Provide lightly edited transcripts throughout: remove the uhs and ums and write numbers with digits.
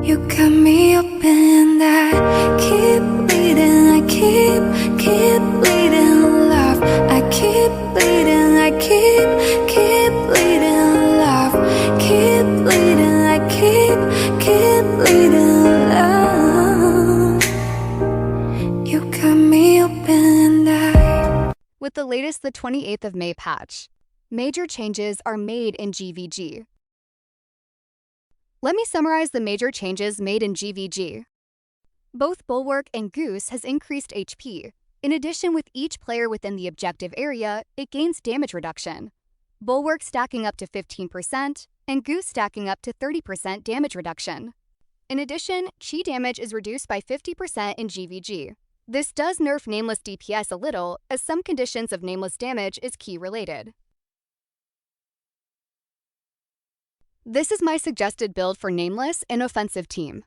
You cut me open and I keep bleeding, I keep bleeding love. I keep bleeding, I keep bleeding love. Keep bleeding, I keep bleeding love. You cut me open and I. With the latest the 28th of May patch, major changes are made in GVG. Let me summarize the major changes made in GVG. Both Bulwark and Goose has increased HP. In addition, with each player within the objective area, it gains damage reduction. Bulwark stacking up to 15% and Goose stacking up to 30% damage reduction. In addition, chi damage is reduced by 50% in GVG. This does nerf Nameless DPS a little, as some conditions of Nameless damage is key related. This is my suggested build for Nameless and Offensive team.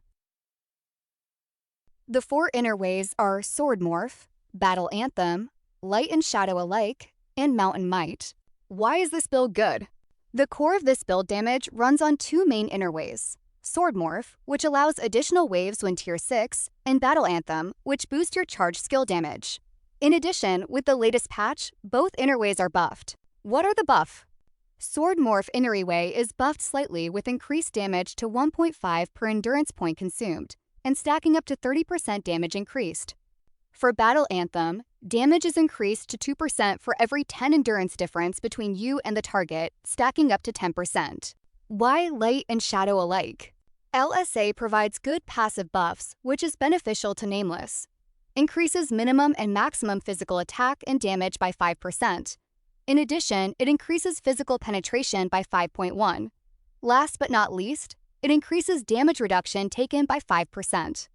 The 4 inner ways are Sword Morph, Battle Anthem, Light and Shadow alike, and Mountain Might. Why is this build good? The core of this build damage runs on 2 main inner ways. Sword Morph, which allows additional waves when tier 6, and Battle Anthem, which boosts your charge skill damage. In addition, with the latest patch, both inner ways are buffed. What are the buff? Sword Morph Innery Way is buffed slightly with increased damage to 1.5 per endurance point consumed, and stacking up to 30% damage increased. For Battle Anthem, damage is increased to 2% for every 10 endurance difference between you and the target, stacking up to 10%. Why Light and Shadow alike? LSA provides good passive buffs, which is beneficial to Nameless. Increases minimum and maximum physical attack and damage by 5%. In addition, it increases physical penetration by 5.1. Last but not least, it increases damage reduction taken by 5%.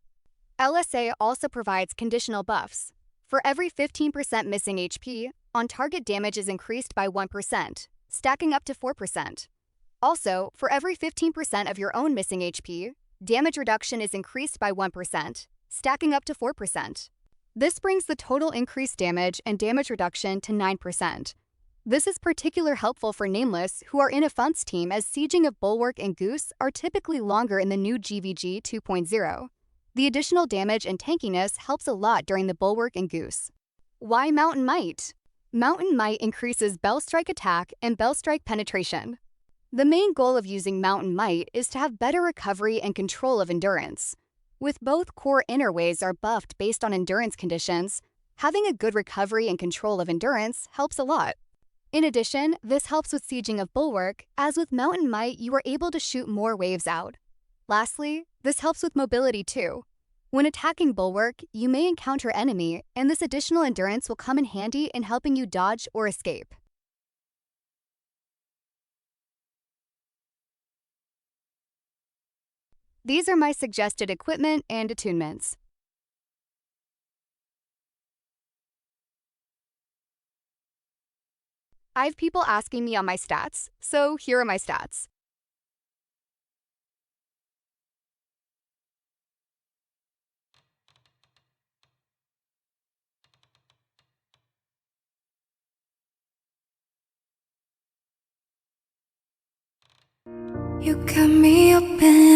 LSA also provides conditional buffs. For every 15% missing HP, on-target damage is increased by 1%, stacking up to 4%. Also, for every 15% of your own missing HP, damage reduction is increased by 1%, stacking up to 4%. This brings the total increased damage and damage reduction to 9%. This is particularly helpful for Nameless, who are in a Fun's team, as sieging of Bulwark and Goose are typically longer in the new GVG 2.0. The additional damage and tankiness helps a lot during the Bulwark and Goose. Why Mountain Might? Mountain Might increases Bell Strike attack and Bell Strike penetration. The main goal of using Mountain Might is to have better recovery and control of endurance. With both core inner ways are buffed based on endurance conditions, having a good recovery and control of endurance helps a lot. In addition, this helps with sieging of Bulwark, as with Mountain Might you are able to shoot more waves out. Lastly, this helps with mobility too. When attacking Bulwark, you may encounter enemy, and this additional endurance will come in handy in helping you dodge or escape. These are my suggested equipment and attunements. I have people asking me on my stats, so here are my stats. You cut me open